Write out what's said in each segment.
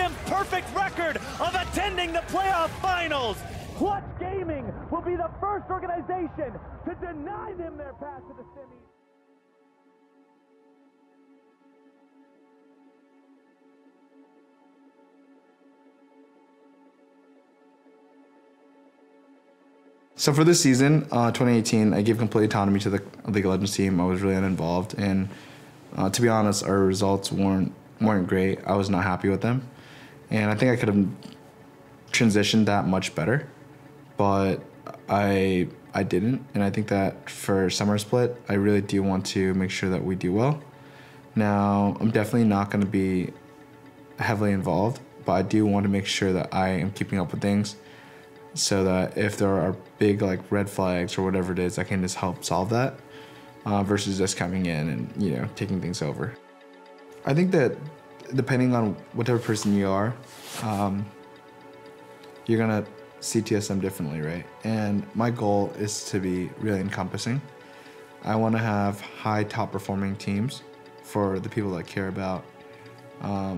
TSM's perfect record of attending the playoff finals. Clutch Gaming will be the first organization to deny them their path to the semis. So for this season, 2018, I gave complete autonomy to the League of Legends team. I was really uninvolved, and to be honest, our results weren't great. I was not happy with them, and I think I could have transitioned that much better, but I didn't. And I think that for Summer Split, I really do want to make sure that we do well. Now, I'm definitely not going to be heavily involved, but I do want to make sure that I am keeping up with things, so that if there are big like red flags or whatever it is, I can just help solve that, versus just coming in and taking things over. I think that depending on whatever person you are, you're gonna see TSM differently, right? And my goal is to be really encompassing. I want to have high top performing teams for the people that care about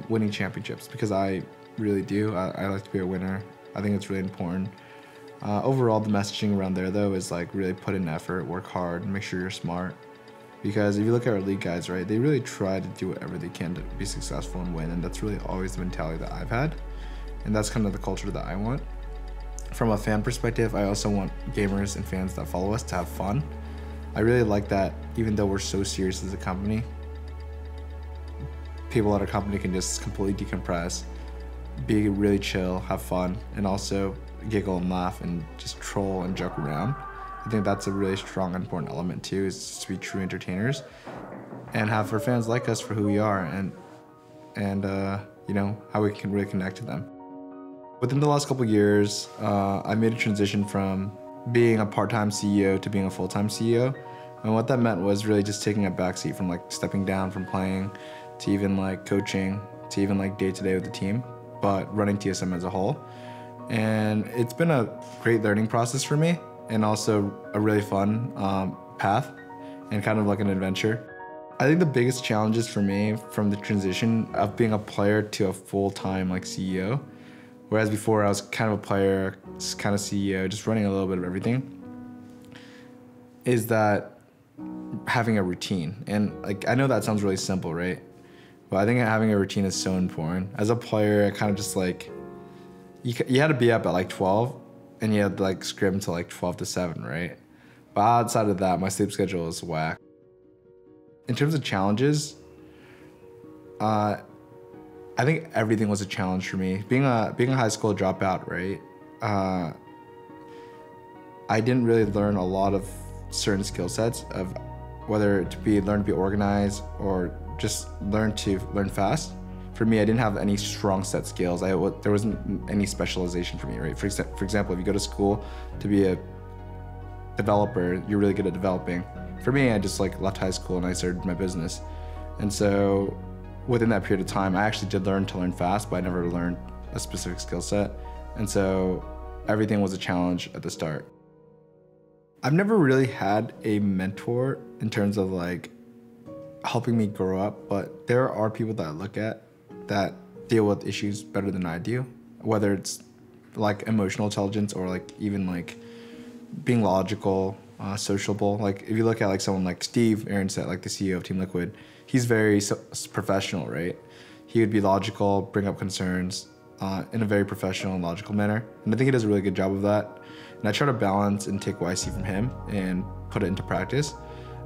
winning championships, because I really do. I like to be a winner. I think it's really important. Overall, the messaging around there, though, is like really put in effort, work hard, and make sure you're smart. Because if you look at our league guys, right, they really try to do whatever they can to be successful and win, and that's really always the mentality that I've had, and that's kind of the culture that I want. From a fan perspective, I also want gamers and fans that follow us to have fun. I really like that even though we're so serious as a company, people at our company can just completely decompress, be really chill, have fun, and also giggle and laugh and just troll and joke around. I think that's a really strong and important element too, is just to be true entertainers and have our fans like us for who we are, and how we can really connect to them. Within the last couple years, I made a transition from being a part-time CEO to being a full-time CEO. And what that meant was really just taking a backseat from like stepping down from playing to even like coaching to even like day-to-day with the team, but running TSM as a whole. And it's been a great learning process for me, and also a really fun path and kind of like an adventure. I think the biggest challenges for me from the transition of being a player to a full-time like CEO, whereas before I was kind of a player, kind of CEO, just running a little bit of everything, is that having a routine. And like, I know that sounds really simple, right? But I think having a routine is so important. As a player, I kind of just like, you had to be up at like 12 and you had to like scrim to like 12 to 7, right? But outside of that, my sleep schedule is whack. In terms of challenges, I think everything was a challenge for me. Being a high school dropout, right? I didn't really learn a lot of certain skill sets of whether to learn to be organized or just learn fast. For me, I didn't have any strong set skills. There wasn't any specialization for me, right? For example, if you go to school to be a developer, you're really good at developing. For me, I just like left high school and I started my business. And so within that period of time, I actually did learn to learn fast, but I never learned a specific skill set. And so everything was a challenge at the start. I've never really had a mentor in terms of like helping me grow up, but there are people that I look at that deal with issues better than I do, whether it's like emotional intelligence or like even like being logical, sociable. Like if you look at like someone like Steve Aronset, like the CEO of Team Liquid, he's very professional, right? He would be logical, bring up concerns in a very professional and logical manner. And I think he does a really good job of that. And I try to balance and take what I see from him and put it into practice.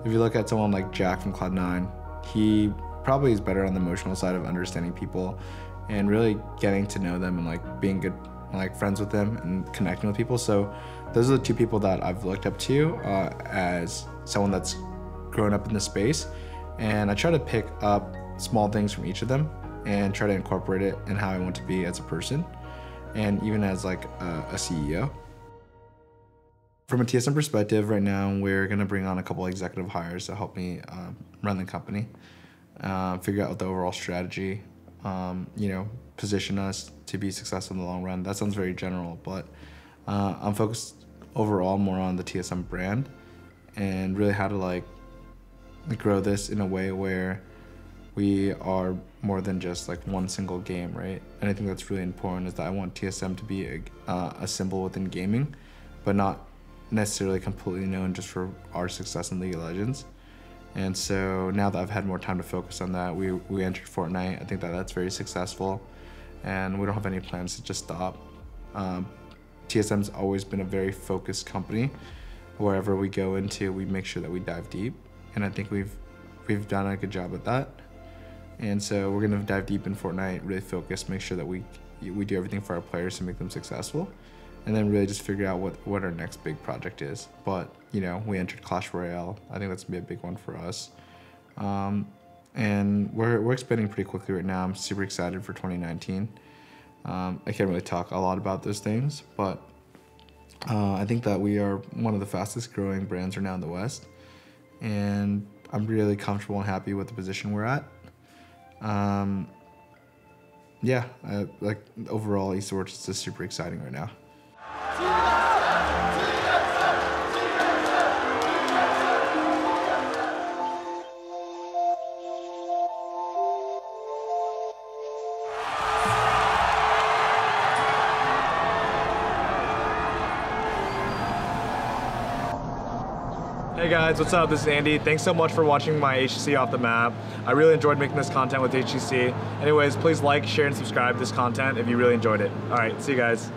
If you look at someone like Jack from Cloud9, he probably is better on the emotional side of understanding people and really getting to know them and like being good, like friends with them and connecting with people. So those are the two people that I've looked up to as someone that's grown up in the space. And I try to pick up small things from each of them and try to incorporate it in how I want to be as a person and even as like a CEO. From a TSM perspective, right now, we're gonna bring on a couple executive hires to help me run the company, figure out the overall strategy, position us to be successful in the long run. That sounds very general, but I'm focused overall more on the TSM brand and really how to like grow this in a way where we are more than just like one single game, right? And I think that's really important, is that I want TSM to be a symbol within gaming, but not necessarily completely known just for our success in League of Legends. And so now that I've had more time to focus on that, we entered Fortnite. I think that that's very successful, and we don't have any plans to just stop. TSM's always been a very focused company. Wherever we go into, we make sure that we dive deep, and I think we've done a good job at that. And so we're gonna dive deep in Fortnite, really focus, make sure that we do everything for our players to make them successful, and then really just figure out what our next big project is. But you know, we entered Clash Royale. I think that's gonna be a big one for us, and we're expanding pretty quickly right now. I'm super excited for 2019. I can't really talk a lot about those things, but I think that we are one of the fastest growing brands right now in the West, and I'm really comfortable and happy with the position we're at. Yeah, like overall esports is just super exciting right now. Hey guys, what's up? This is Andy. Thanks so much for watching my HTC Off the Map. I really enjoyed making this content with HTC. Anyways, please like, share, and subscribe to this content if you really enjoyed it. All right, see you guys.